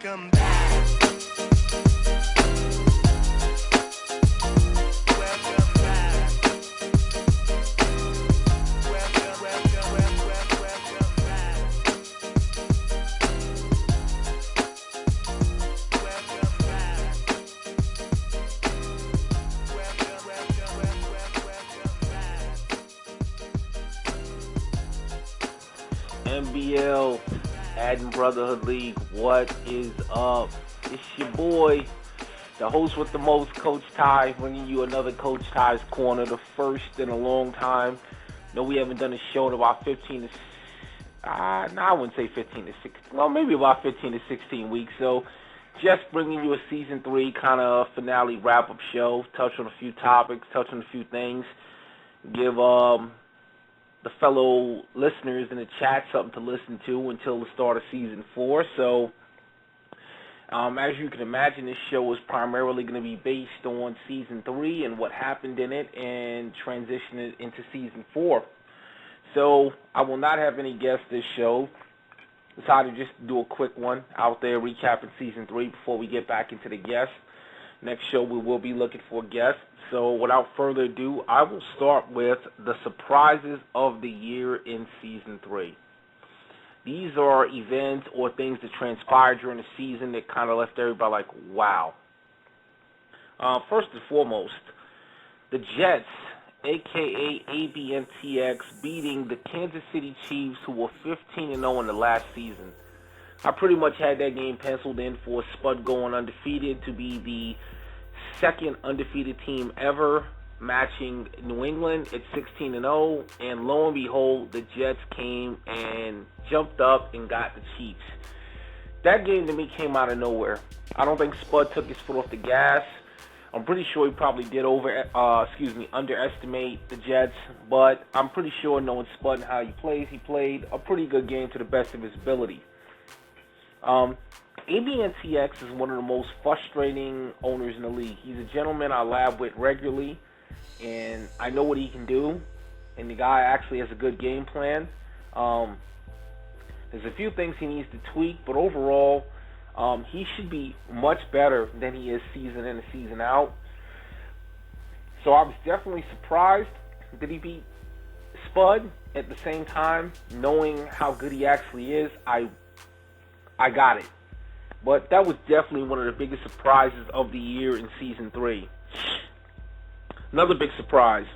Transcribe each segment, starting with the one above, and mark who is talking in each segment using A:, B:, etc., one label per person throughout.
A: Welcome back. Welcome back. Welcome back. Welcome back.
B: NBL, Adding Brotherhood League, what is up? It's your boy, the host with the most, Coach Ty, bringing you another Coach Ty's Corner, the first in a long time. No, we haven't done a show in about 15 to, I wouldn't say 15 to 16, well, maybe about 15 to 16 weeks. So, just bringing you a Season 3 kind of finale wrap-up show, touch on a few topics, touch on a few things, give the fellow listeners in the chat something to listen to until the start of Season 4. So, as you can imagine, this show is primarily going to be based on Season 3 and what happened in it and transition it into Season 4. So, I will not have any guests this show. Decided just to do a quick one out there recapping Season 3 before we get back into the guests. Next show, we will be looking for guests. So without further ado, I will start with the surprises of the year in Season 3. These are events or things that transpired during the season that kind of left everybody like, wow. First and foremost, the Jets, a.k.a. ABNTX, beating the Kansas City Chiefs, who were 15-0 in the last season. I pretty much had that game penciled in for Spud going undefeated to be the second undefeated team ever, matching New England at 16-0, and lo and behold, the Jets came and jumped up and got the Chiefs. That game to me came out of nowhere. I don't think Spud took his foot off the gas. I'm pretty sure he probably did underestimate the Jets, but I'm pretty sure knowing Spud and how he played a pretty good game to the best of his ability. ABNTX is one of the most frustrating owners in the league. He's a gentleman I lab with regularly, and I know what he can do, and the guy actually has a good game plan. There's a few things he needs to tweak, but overall, he should be much better than he is season in and season out. So I was definitely surprised that he beat Spud. At the same time, knowing how good he actually is, I got it. But that was definitely one of the biggest surprises of the year in Season 3. Another big surprise,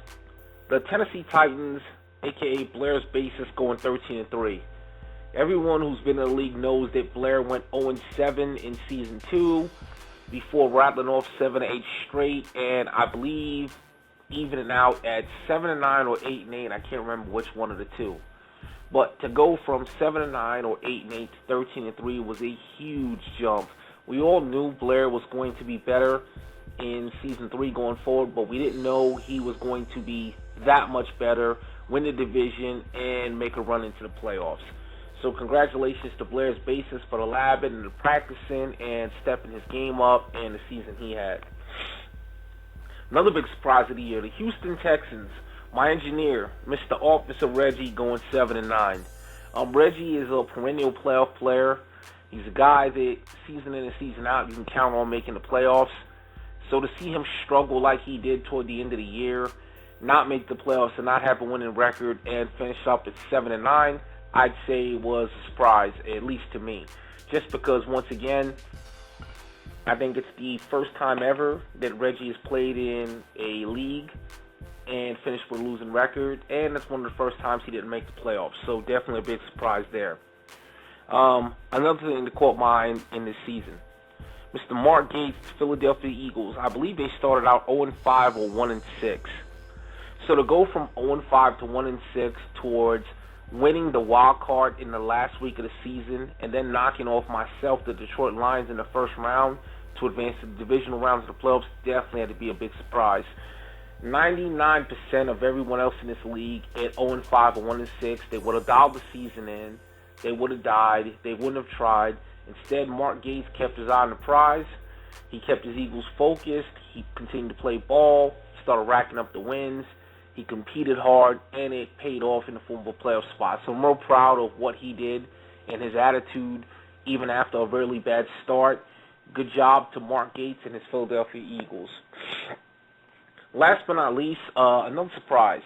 B: the Tennessee Titans, a.k.a. Blair's Basis, going 13-3. Everyone who's been in the league knows that Blair went 0-7 in Season 2 before rattling off 7 or 8 straight, and I believe evening out at 7-9 or 8-8. I can't remember which one of the two. But to go from 7-9 or 8-8 to 13-3 was a huge jump. We all knew Blair was going to be better in Season 3 going forward, but we didn't know he was going to be that much better, win the division, and make a run into the playoffs. So congratulations to Blair's Basis for the labbing and the practicing and stepping his game up and the season he had. Another big surprise of the year, the Houston Texans. My engineer, Mr. Officer Reggie, going 7-9. Reggie is a perennial playoff player. He's a guy that season in and season out you can count on making the playoffs. So to see him struggle like he did toward the end of the year, not make the playoffs and not have a winning record and finish up at 7-9, I'd say was a surprise, at least to me. Just because, once again, I think it's the first time ever that Reggie has played in a league and finished with a losing record, and that's one of the first times he didn't make the playoffs, so definitely a big surprise there. Another thing to caught my eye in this season, Mr. Mark Gates' Philadelphia Eagles. I believe they started out 0-5 or 1-6. So to go from 0-5 to 1-6 towards winning the wild card in the last week of the season and then knocking off myself, the Detroit Lions, in the first round to advance to the divisional rounds of the playoffs definitely had to be a big surprise. 99% of everyone else in this league at 0-5 or 1-6, they would have dialed the season in. They would have died. They wouldn't have tried. Instead, Mark Gates kept his eye on the prize. He kept his Eagles focused. He continued to play ball, started racking up the wins. He competed hard, and it paid off in the form of a playoff spot. So I'm real proud of what he did and his attitude even after a really bad start. Good job to Mark Gates and his Philadelphia Eagles. Last but not least, another surprise.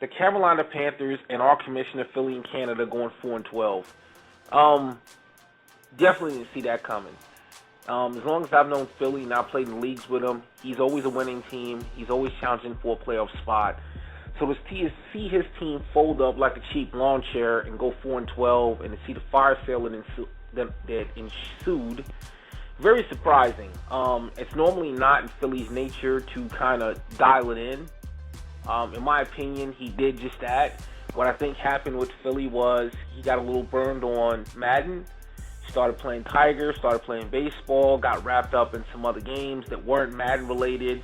B: The Carolina Panthers and our commissioner, Philly in Canada, going 4-12. Definitely didn't see that coming. As long as I've known Philly and I've played in leagues with him, he's always a winning team. He's always challenging for a playoff spot. So to see his team fold up like a cheap lawn chair and go 4-12, and to see the fire sale that ensued, very surprising. It's normally not in Philly's nature to kind of dial it in. In my opinion, he did just that. What I think happened with Philly was he got a little burned on Madden, started playing Tiger, started playing baseball, got wrapped up in some other games that weren't Madden related.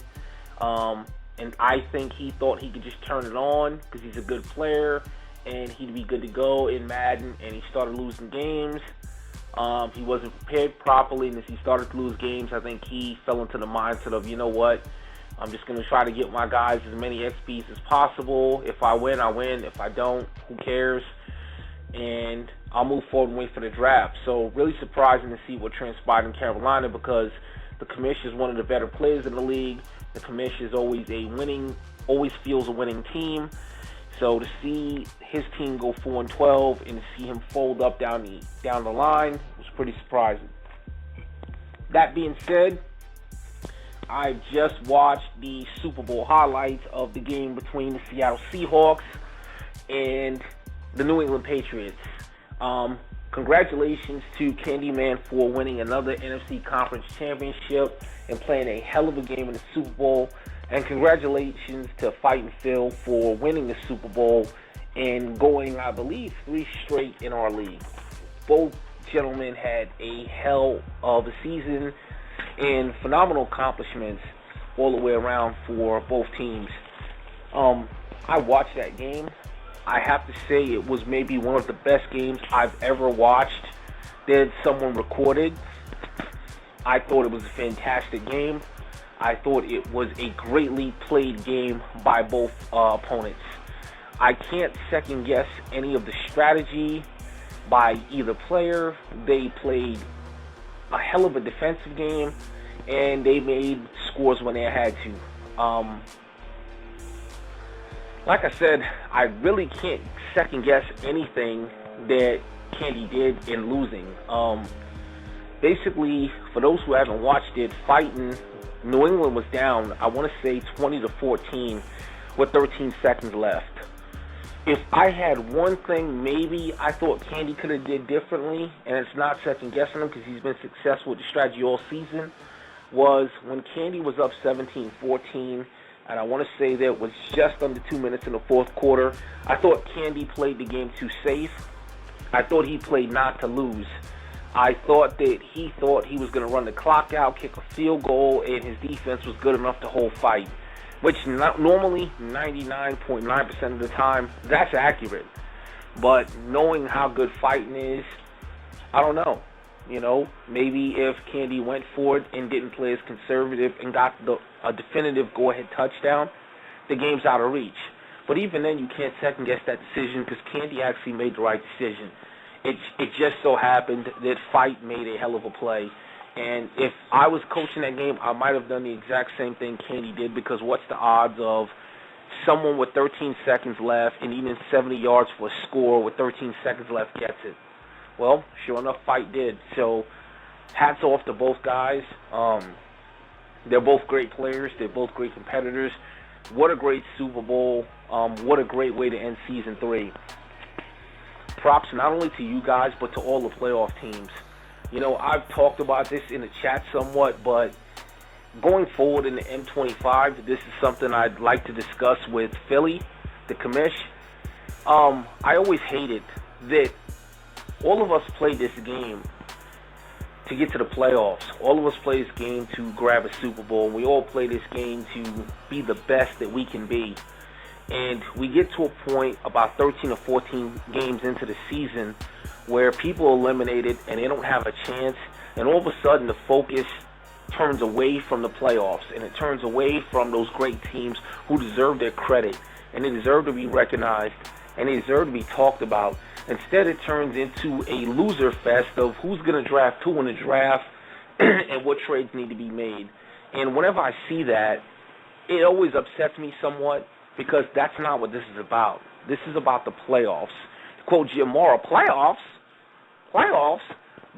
B: And I think he thought he could just turn it on because he's a good player and he'd be good to go in Madden, and he started losing games. He wasn't prepared properly, and as he started to lose games, I think he fell into the mindset of, you know what, I'm just going to try to get my guys as many XPs as possible. If I win, I win. If I don't, who cares? And I'll move forward and wait for the draft. So really surprising to see what transpired in Carolina, because the commish is one of the better players in the league. The commish is always feels a winning team. So to see his team go 4-12 and to see him fold up down the line was pretty surprising. That being said, I just watched the Super Bowl highlights of the game between the Seattle Seahawks and the New England Patriots. Congratulations to Candyman for winning another NFC Conference Championship and playing a hell of a game in the Super Bowl. And congratulations to Fighting Phil for winning the Super Bowl and going, I believe, 3 straight in our league. Both gentlemen had a hell of a season and phenomenal accomplishments all the way around for both teams. I watched that game. I have to say it was maybe one of the best games I've ever watched that someone recorded. I thought it was a fantastic game. I thought it was a greatly played game by both opponents. I can't second guess any of the strategy by either player. They played a hell of a defensive game, and they made scores when they had to. Like I said, I really can't second guess anything that Candy did in losing. Basically, for those who haven't watched it, New England was down, I want to say 20-14 with 13 seconds left. If I had one thing maybe I thought Candy could have did differently, and it's not second guessing him because he's been successful with the strategy all season, was when Candy was up 17-14, and I want to say that it was just under 2 minutes in the fourth quarter, I thought Candy played the game too safe. I thought he played not to lose. I thought that he thought he was going to run the clock out, kick a field goal, and his defense was good enough to hold fight, which normally 99.9% of the time, that's accurate. But knowing how good fighting is, I don't know. You know, maybe if Candy went for it and didn't play as conservative and got a definitive go-ahead touchdown, the game's out of reach. But even then, you can't second-guess that decision because Candy actually made the right decision. It just so happened that Fight made a hell of a play. And if I was coaching that game, I might have done the exact same thing Candy did, because what's the odds of someone with 13 seconds left and even 70 yards for a score with 13 seconds left gets it? Well, sure enough, Fight did. So hats off to both guys. They're both great players. They're both great competitors. What a great Super Bowl. What a great way to end Season 3. Props not only to you guys, but to all the playoff teams. You know, I've talked about this in the chat somewhat, but going forward in the M25, this is something I'd like to discuss with Philly, the commish. I always hated that all of us play this game to get to the playoffs. All of us play this game to grab a Super Bowl. We all play this game to be the best that we can be. And we get to a point about 13 or 14 games into the season where people are eliminated and they don't have a chance, and all of a sudden the focus turns away from the playoffs, and it turns away from those great teams who deserve their credit and they deserve to be recognized and they deserve to be talked about. Instead, it turns into a loser fest of who's going to draft who in the draft and what trades need to be made. And whenever I see that, it always upsets me somewhat because that's not what this is about. This is about the playoffs. To quote Jim Mora, playoffs,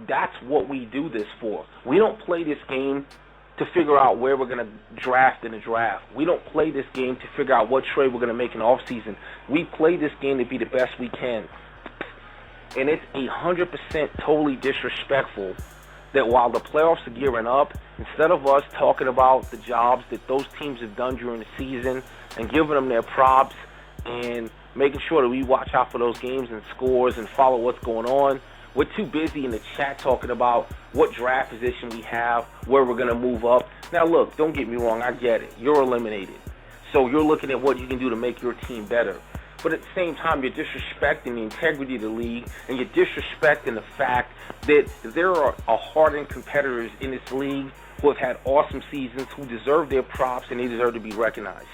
B: that's what we do this for. We don't play this game to figure out where we're going to draft in the draft. We don't play this game to figure out what trade we're going to make in the offseason. We play this game to be the best we can. And it's 100% totally disrespectful that while the playoffs are gearing up, instead of us talking about the jobs that those teams have done during the season and giving them their props and making sure that we watch out for those games and scores and follow what's going on, we're too busy in the chat talking about what draft position we have, where we're going to move up. Now, look, don't get me wrong. I get it. You're eliminated. So you're looking at what you can do to make your team better. But at the same time, you're disrespecting the integrity of the league, and you're disrespecting the fact that there are hardened competitors in this league who have had awesome seasons, who deserve their props, and they deserve to be recognized.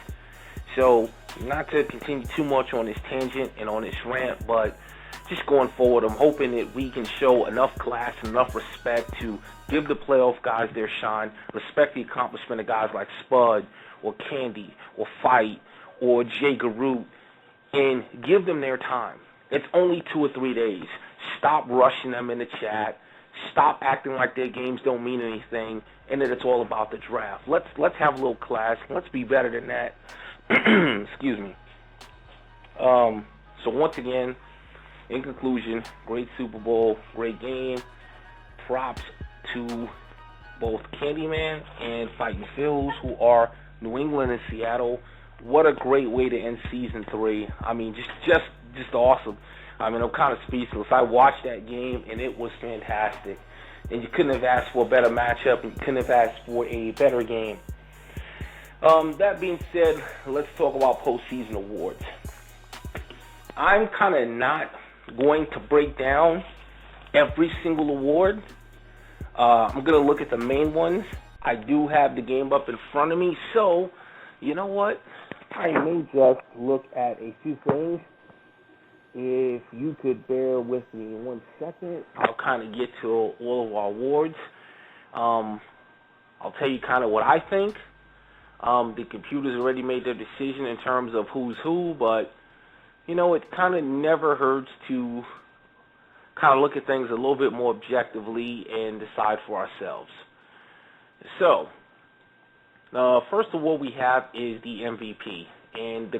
B: So, not to continue too much on this tangent and on this rant, but just going forward, I'm hoping that we can show enough class and enough respect to give the playoff guys their shine, respect the accomplishment of guys like Spud or Candy or Fight or Jay Garut, and give them their time. It's only 2 or 3 days. Stop rushing them in the chat. Stop acting like their games don't mean anything and that it's all about the draft. Let's have a little class. Let's be better than that. Excuse me. So once again, in conclusion, great Super Bowl, great game. Props to both Candyman and Fighting Phils, who are New England and Seattle. What a great way to end season 3. I mean, just awesome. I mean, I'm kind of speechless. I watched that game, and it was fantastic. And you couldn't have asked for a better matchup, and you couldn't have asked for a better game. That being said, let's talk about postseason awards. I'm kind of not going to break down every single award. I'm going to look at the main ones. I do have the game up in front of me, so you know what? I may just look at a few things. If you could bear with me 1 second, I'll kind of get to all of our awards. I'll tell you kind of what I think. The computer's already made their decision in terms of who's who, but, you know, it kind of never hurts to kind of look at things a little bit more objectively and decide for ourselves. So, first of all, we have is the MVP. And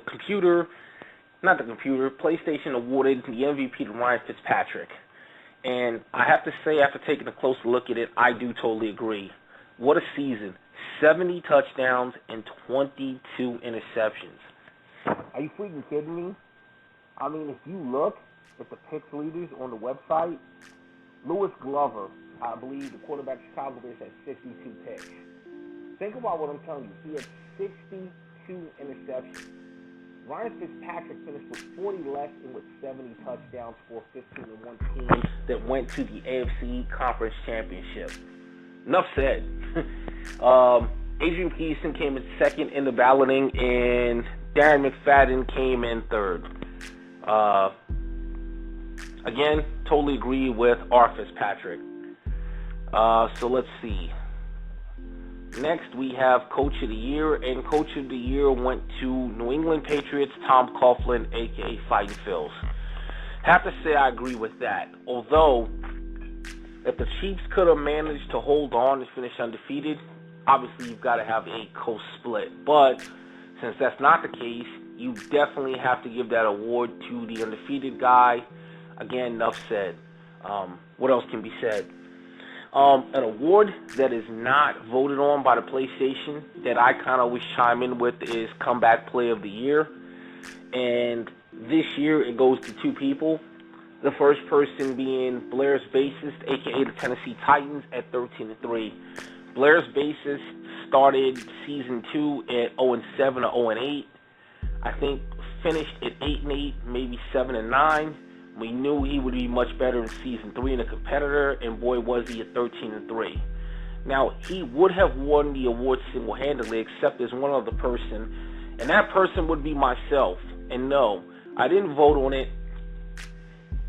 B: PlayStation awarded the MVP to Ryan Fitzpatrick. And I have to say, after taking a closer look at it, I do totally agree. What a season. 70 touchdowns and 22 interceptions. Are you freaking kidding me? I mean, if you look at the picks leaders on the website, Lewis Glover, I believe the quarterback of Chicago Bears, had 62 picks. Think about what I'm telling you. He had 62 interceptions. Ryan Fitzpatrick finished with 40 less and with 70 touchdowns for a 15-1 team that went to the AFC Conference Championship. Enough said. Adrian Peterson came in second in the balloting, and Darren McFadden came in third. Again, totally agree with R. Fitzpatrick. So let's see. Next, we have Coach of the Year, and Coach of the Year went to New England Patriots, Tom Coughlin, a.k.a. Fighting Phils. Have to say I agree with that. Although, if the Chiefs could have managed to hold on and finish undefeated, obviously you've got to have a close split. But since that's not the case, you definitely have to give that award to the undefeated guy. Again, enough said. What else can be said? An award that is not voted on by the PlayStation that I kind of always chime in with is Comeback Play of the Year. And this year it goes to 2 people. The first person being Blair's Bassist, a.k.a. the Tennessee Titans, at 13-3. Blair's Bassist started Season 2 at 0-7 or 0-8. I think finished at 8-8, maybe 7-9. We knew he would be much better in Season 3 in a competitor, and boy was he at 13-3. Now, he would have won the award single-handedly, except there's one other person, and that person would be myself. And no, I didn't vote on it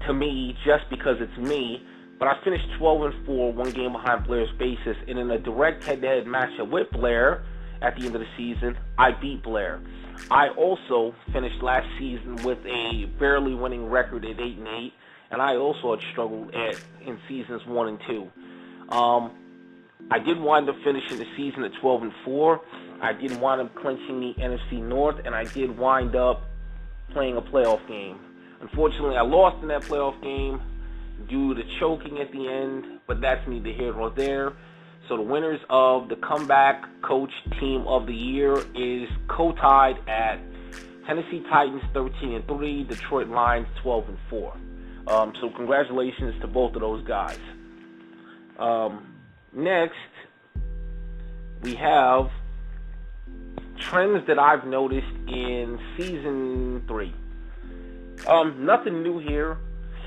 B: to me just because it's me, but I finished 12-4, one game behind Blair's basis, and in a direct head-to-head matchup with Blair at the end of the season, I beat Blair. I also finished last season with a barely winning record at 8-8, and I also had struggled in seasons 1 and 2. I did wind up finishing the season at 12-4. I did wind up clinching the NFC North, and I did wind up playing a playoff game. Unfortunately, I lost in that playoff game due to choking at the end, but that's neither here nor there. So the winners of the Comeback Coach Team of the Year is co-tied at Tennessee Titans 13-3, Detroit Lions 12-4. So congratulations to both of those guys. Next, we have trends that I've noticed in Season 3. Nothing new here.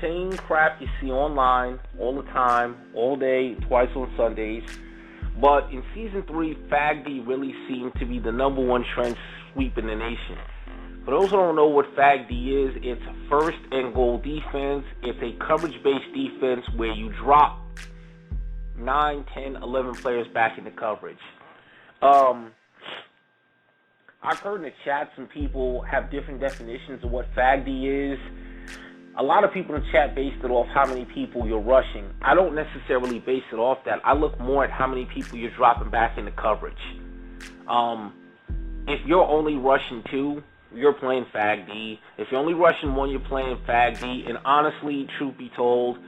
B: Same crap you see online all the time, all day, twice on Sundays. But in Season 3, FAGD really seemed to be the number one trend sweeping the nation. For those who don't know what FAGD is, it's a first and goal defense. It's a coverage-based defense where you drop 9, 10, 11 players back into coverage. I've heard in the chat some people have different definitions of what FAGD is. A lot of people in the chat based it off how many people you're rushing. I don't necessarily base it off that. I look more at how many people you're dropping back into coverage. If you're only rushing 2, you're playing FAGD. If you're only rushing 1, you're playing FAGD. And honestly, truth be told,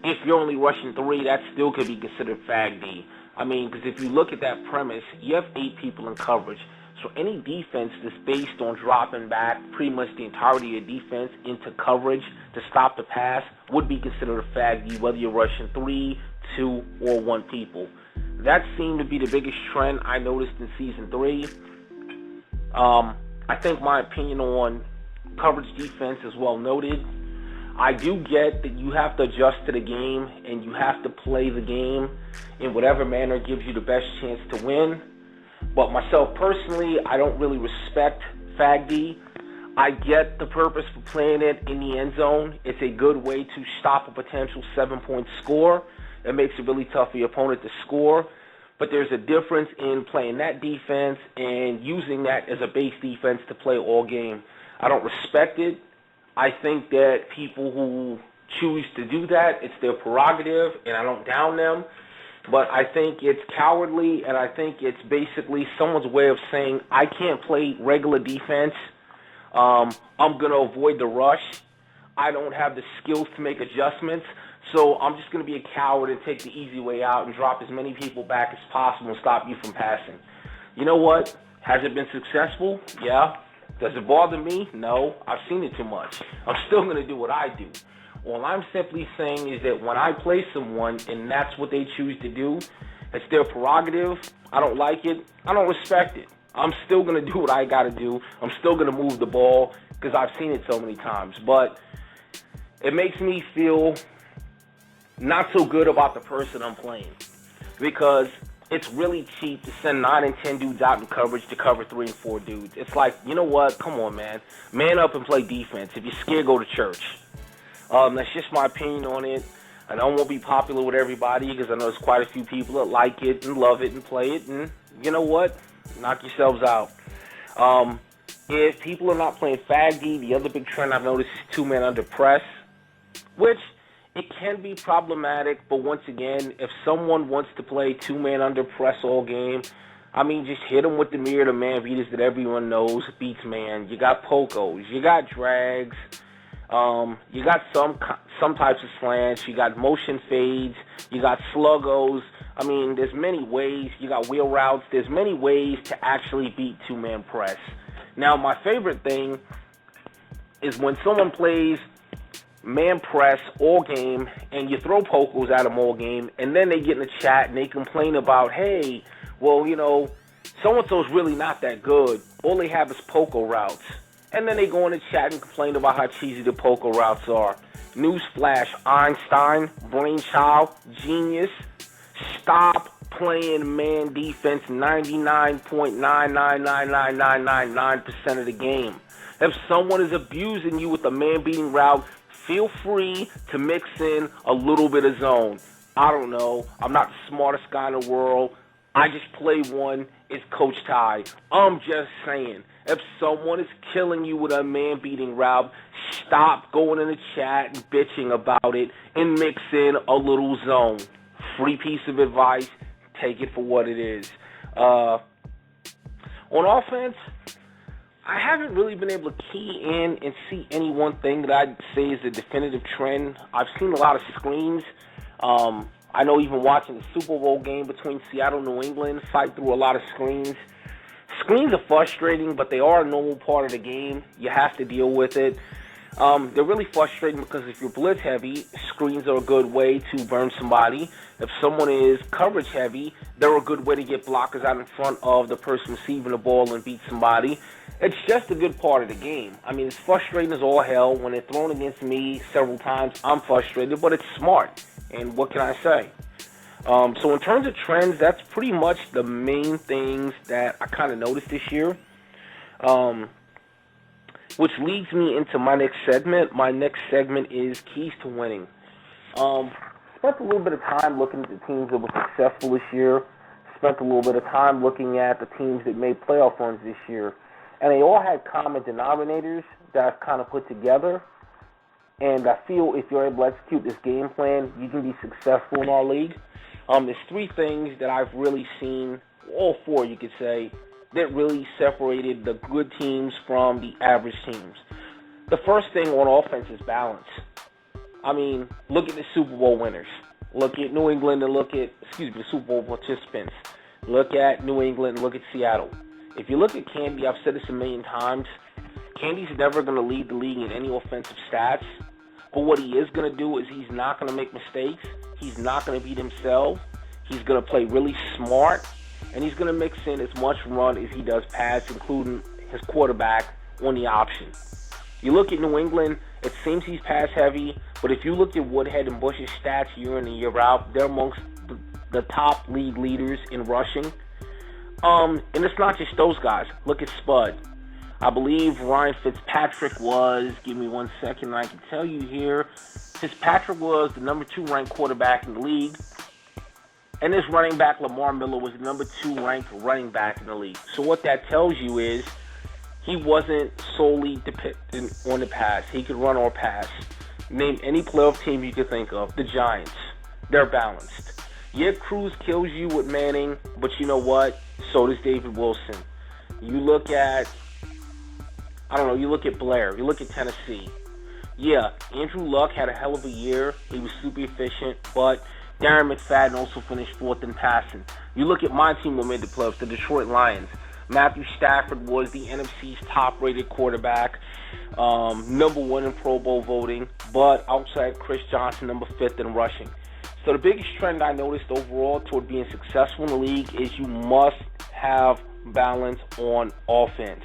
B: if you're only rushing 3, that still could be considered FAGD. I mean, because if you look at that premise, you have 8 people in coverage. So any defense that's based on dropping back pretty much the entirety of defense into coverage to stop the pass would be considered a FAGD, whether you're rushing 3, 2, or 1 people. That seemed to be the biggest trend I noticed in Season 3. I think my opinion on coverage defense is well noted. I do get that you have to adjust to the game and you have to play the game in whatever manner gives you the best chance to win. But myself personally, I don't really respect FAGD. I get the purpose for playing it in the end zone. It's a good way to stop a potential 7-point score. It makes it really tough for your opponent to score. But there's a difference in playing that defense and using that as a base defense to play all game. I don't respect it. I think that people who choose to do that, it's their prerogative, and I don't down them. But I think it's cowardly, and I think it's basically someone's way of saying, I can't play regular defense. I'm going to avoid the rush. I don't have the skills to make adjustments. So I'm just going to be a coward and take the easy way out and drop as many people back as possible and stop you from passing. You know what? Has it been successful? Yeah. Does it bother me? No. I've seen it too much. I'm still going to do what I do. All I'm simply saying is that when I play someone and that's what they choose to do, it's their prerogative. I don't like it. I don't respect it. I'm still going to do what I got to do. I'm still going to move the ball because I've seen it so many times. But it makes me feel not so good about the person I'm playing because it's really cheap to send 9 and 10 dudes out in coverage to cover 3 and 4 dudes. It's like, you know what? Come on, man. Man up and play defense. If you're scared, go to church. That's just my opinion on it. I know it won't be popular with everybody because I know there's quite a few people that like it and love it and play it. And you know what? Knock yourselves out. If people are not playing FAGD, the other big trend I've noticed is 2-man under press, which it can be problematic. But once again, if someone wants to play 2-man under press all game, I mean, just hit them with the mirror, the man beaters that everyone knows beats man. You got pokos, you got drags. You got some types of slants. You got motion fades. You got sluggos. I mean, there's many ways. You got wheel routes. There's many ways to actually beat 2-man press. Now, my favorite thing is when someone plays man press all game and you throw pokos at them all game, and then they get in the chat and they complain about, hey, well, you know, so-and-so's really not that good. All they have is poco routes. And then they go in the chat and complain about how cheesy the poker routes are. Newsflash, Einstein, brainchild, genius. Stop playing man defense 99.9999999% of the game. If someone is abusing you with a man-beating route, feel free to mix in a little bit of zone. I don't know. I'm not the smartest guy in the world. I just play one. It's Coach Ty. I'm just saying. If someone is killing you with a man-beating route, stop going in the chat and bitching about it and mix in a little zone. Free piece of advice. Take it for what it is. On offense, I haven't really been able to key in and see any one thing that I'd say is a definitive trend. I've seen a lot of screens. I know even watching the Super Bowl game between Seattle and New England, fight through a lot of screens. Screens are frustrating, but they are a normal part of the game. You have to deal with it. They're really frustrating because if you're blitz heavy, screens are a good way to burn somebody. If someone is coverage heavy, they're a good way to get blockers out in front of the person receiving the ball and beat somebody. It's just a good part of the game. I mean, it's frustrating as all hell. When they're thrown against me several times, I'm frustrated, but it's smart. And what can I say? So in terms of trends, that's pretty much the main things that I kind of noticed this year. Which leads me into my next segment. My next segment is Keys to Winning. Spent a little bit of time looking at the teams that were successful this year. Spent a little bit of time looking at the teams that made playoff runs this year. And they all had common denominators that I've kind of put together. And I feel if you're able to execute this game plan, you can be successful in our league. There's three things that I've really seen, all four you could say, that really separated the good teams from the average teams. The first thing on offense is balance. I mean, look at the Super Bowl winners. Look at New England and the Super Bowl participants. Look at New England and look at Seattle. If you look at Candy, I've said this a million times, Candy's never going to lead the league in any offensive stats. But what he is going to do is he's not going to make mistakes. He's not going to beat himself. He's going to play really smart. And he's going to mix in as much run as he does pass, including his quarterback on the option. You look at New England, it seems he's pass heavy. But if you look at Woodhead and Bush's stats year in and year out, they're amongst the top league leaders in rushing. And it's not just those guys. Look at Spud. I believe Ryan Fitzpatrick was, give me 1 second, I can tell you here, Fitzpatrick was the number 2 ranked quarterback in the league. And this running back, Lamar Miller, was the number 2 ranked running back in the league. So what that tells you is he wasn't solely dependent on the pass. He could run or pass. Name any playoff team you could think of. The Giants. They're balanced. Yeah, Cruz kills you with Manning, but you know what? So does David Wilson. You look at Blair. You look at Tennessee. Yeah, Andrew Luck had a hell of a year. He was super efficient, but Darren McFadden also finished 4th in passing. You look at my team that made the playoffs, the Detroit Lions. Matthew Stafford was the NFC's top-rated quarterback, number 1 in Pro Bowl voting, but outside Chris Johnson, number 5th in rushing. So the biggest trend I noticed overall toward being successful in the league is you must have balance on offense.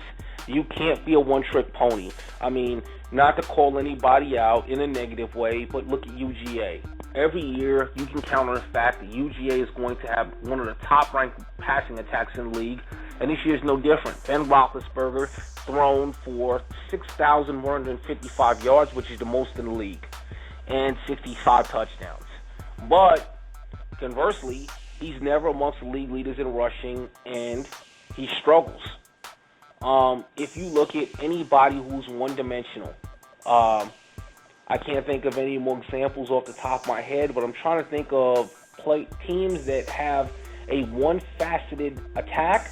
B: You can't be a one-trick pony. I mean, not to call anybody out in a negative way, but look at UGA. Every year, you can count on the fact that UGA is going to have one of the top-ranked passing attacks in the league, and this year is no different. Ben Roethlisberger thrown for 6,155 yards, which is the most in the league, and 65 touchdowns. But, conversely, he's never amongst the league leaders in rushing, and he struggles. If you look at anybody who's one-dimensional, I can't think of any more examples off the top of my head, but I'm trying to think of teams that have a one-faceted attack.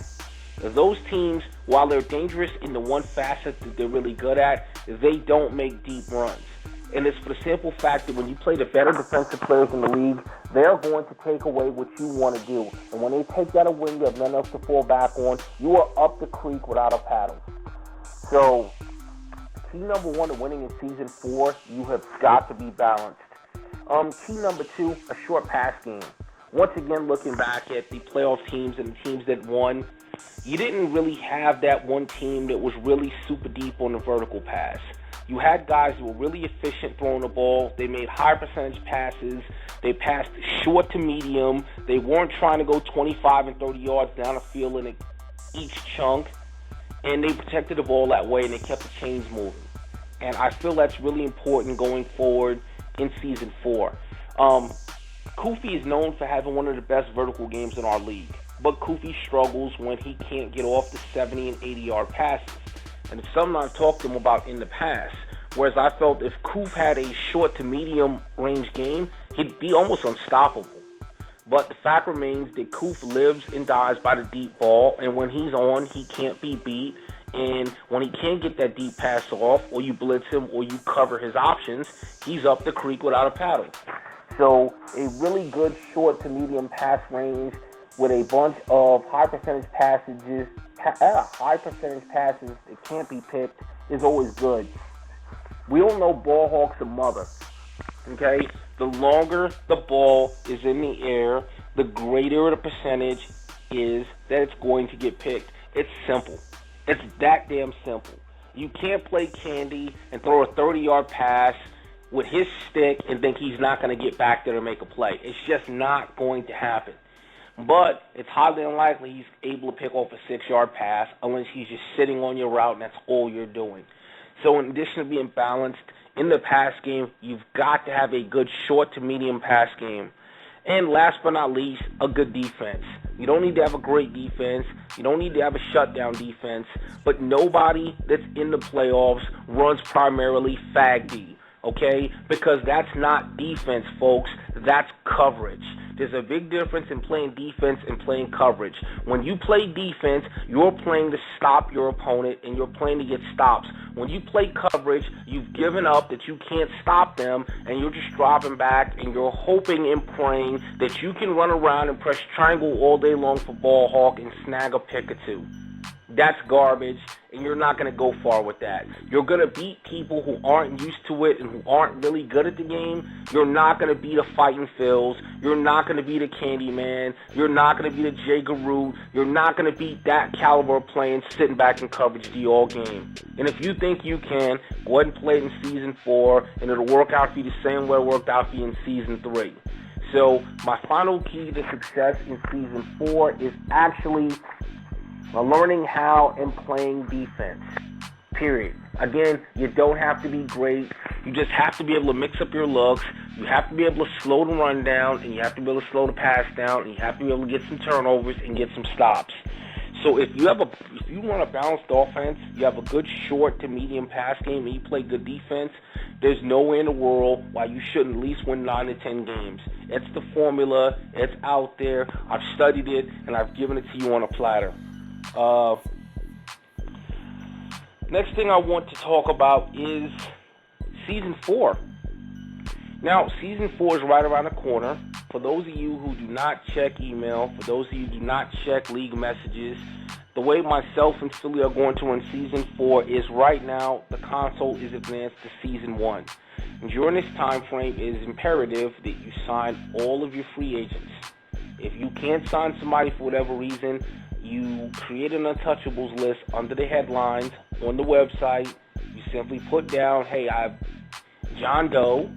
B: Those teams, while they're dangerous in the one facet that they're really good at, they don't make deep runs. And it's for the simple fact that when you play the better defensive players in the league, they're going to take away what you want to do. And when they take that away, you have nothing else to fall back on. You are up the creek without a paddle. So, key number 1 to winning in Season 4, you have got to be balanced. Key number 2, a short pass game. Once again, looking back at the playoff teams and the teams that won, you didn't really have that one team that was really super deep on the vertical pass. You had guys who were really efficient throwing the ball. They made high percentage passes. They passed short to medium. They weren't trying to go 25 and 30 yards down the field in each chunk. and they protected the ball that way, and they kept the chains moving. And I feel that's really important going forward in Season 4. Kofi is known for having one of the best vertical games in our league, but Kofi struggles when he can't get off the 70 and 80-yard passes. And it's something I've talked to him about in the past, whereas I felt if Kofi had a short to medium range game, he'd be almost unstoppable. But the fact remains that Kofi lives and dies by the deep ball, and when he's on, he can't be beat. And when he can't get that deep pass off, or you blitz him, or you cover his options, he's up the creek without a paddle. So a really good short to medium pass range with a bunch of high percentage passes that can't be picked is always good. We all know ball hawk's a mother. Okay? The longer the ball is in the air, the greater the percentage is that it's going to get picked. It's simple. It's that damn simple. You can't play candy and throw a 30-yard pass with his stick and think he's not going to get back there to make a play. It's just not going to happen. But it's highly unlikely he's able to pick off a 6-yard pass unless he's just sitting on your route and that's all you're doing. So in addition to being balanced in the pass game, you've got to have a good short to medium pass game. And last but not least, a good defense. You don't need to have a great defense. You don't need to have a shutdown defense. But nobody that's in the playoffs runs primarily fag D, okay? Because that's not defense, folks. That's coverage. There's a big difference in playing defense and playing coverage. When you play defense, you're playing to stop your opponent and you're playing to get stops. When you play coverage, you've given up that you can't stop them and you're just dropping back and you're hoping and praying that you can run around and press triangle all day long for ball hawk and snag a pick or two. That's garbage, and you're not going to go far with that. You're going to beat people who aren't used to it and who aren't really good at the game. You're not going to beat a Fighting Phils. You're not going to beat a Candyman. You're not going to beat a Jay Garut. You're not going to beat that caliber of playing sitting back in coverage D all game. And if you think you can, go ahead and play it in Season 4, and it'll work out for you the same way it worked out for you in Season 3. So my final key to success in Season 4 is actually learning how and playing defense, period. Again, you don't have to be great. You just have to be able to mix up your looks. You have to be able to slow the run down, and you have to be able to slow the pass down, and you have to be able to get some turnovers and get some stops. So if you run a balanced offense, you have a good short to medium pass game, and you play good defense, there's no way in the world why you shouldn't at least win 9 to 10 games. It's the formula. It's out there. I've studied it, and I've given it to you on a platter. Next thing I want to talk about is Season 4. Now, Season 4 is right around the corner. For those of you who do not check email, for those of you who do not check league messages, the way myself and Philly are going to run Season 4 is right now the console is advanced to Season 1. And during this time frame, it is imperative that you sign all of your free agents. If you can't sign somebody for whatever reason, you create an untouchables list under the headlines on the website. You simply put down, hey, I have John Doe.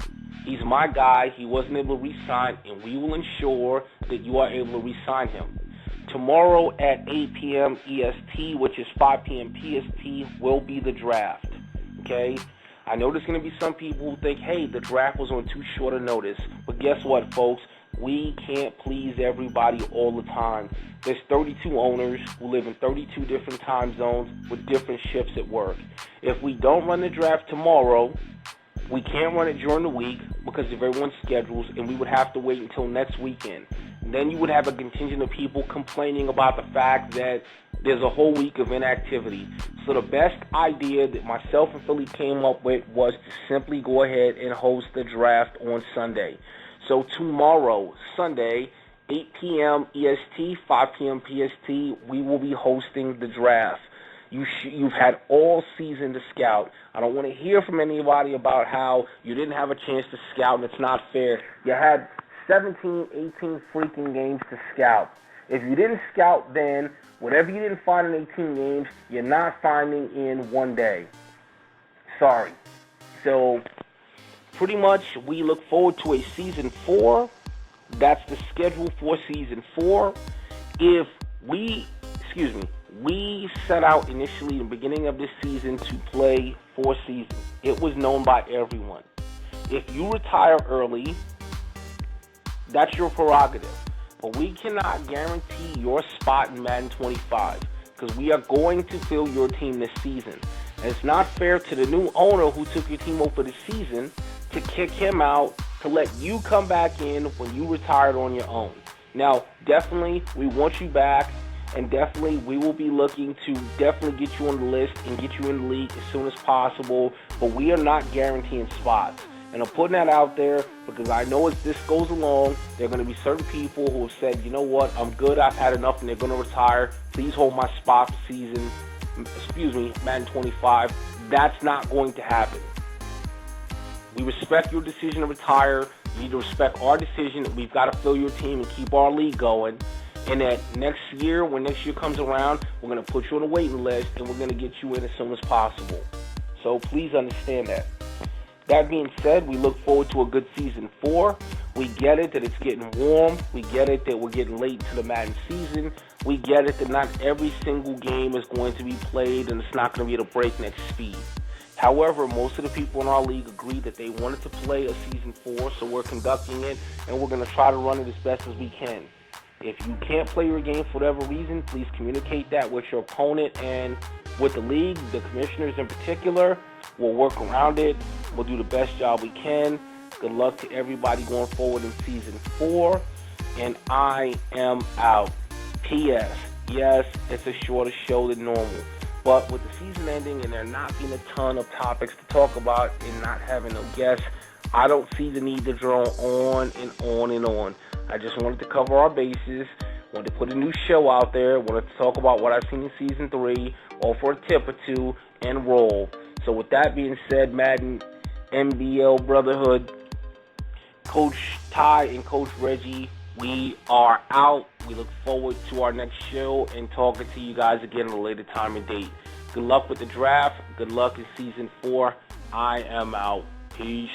B: He's my guy. He wasn't able to re-sign, and we will ensure that you are able to re-sign him. Tomorrow at 8 p.m. EST, which is 5 p.m. PST, will be the draft. Okay? I know there's going to be some people who think, hey, the draft was on too short a notice. But guess what, folks? We can't please everybody all the time. There's 32 owners who live in 32 different time zones with different shifts at work. If we don't run the draft tomorrow, we can't run it during the week because of everyone's schedules, and we would have to wait until next weekend. And then you would have a contingent of people complaining about the fact that there's a whole week of inactivity. So the best idea that myself and Philly came up with was to simply go ahead and host the draft on Sunday. So tomorrow, Sunday, 8 p.m. EST, 5 p.m. PST, we will be hosting the draft. You've had all season to scout. I don't want to hear from anybody about how you didn't have a chance to scout and it's not fair. You had 17, 18 freaking games to scout. If you didn't scout then, whatever you didn't find in 18 games, you're not finding in one day. Sorry. So pretty much we look forward to a Season 4. That's the schedule for Season 4. We set out initially in the beginning of this season to play 4 seasons. It was known by everyone. If you retire early, that's your prerogative. But we cannot guarantee your spot in Madden 25 because we are going to fill your team this season. And it's not fair to the new owner who took your team over the season to kick him out, to let you come back in when you retired on your own. Now, definitely, we want you back. And definitely, we will be looking to definitely get you on the list and get you in the league as soon as possible. But we are not guaranteeing spots. And I'm putting that out there because I know as this goes along, there are going to be certain people who have said, you know what, I'm good, I've had enough, and they're going to retire. Please hold my spot for Madden 25. That's not going to happen. We respect your decision to retire. You need to respect our decision that we've got to fill your team and keep our league going. And that next year, when next year comes around, we're going to put you on a waiting list and we're going to get you in as soon as possible. So please understand that. That being said, we look forward to a good season 4. We get it that it's getting warm. We get it that we're getting late into the Madden season. We get it that not every single game is going to be played and it's not going to be at a breakneck speed. However, most of the people in our league agree that they wanted to play a season 4, so we're conducting it and we're going to try to run it as best as we can. If you can't play your game for whatever reason, please communicate that with your opponent and with the league, the commissioners in particular. We'll work around it. We'll do the best job we can. Good luck to everybody going forward in Season 4. And I am out. P.S. Yes, it's a shorter show than normal. But with the season ending and there not being a ton of topics to talk about and not having no guests, I don't see the need to draw on and on and on. I just wanted to cover our bases, wanted to put a new show out there, wanted to talk about what I've seen in Season 3, offer a tip or two, and roll. So with that being said, Madden, MBL Brotherhood, Coach Ty and Coach Reggie, we are out. We look forward to our next show and talking to you guys again at a later time and date. Good luck with the draft. Good luck in Season 4. I am out. Peace.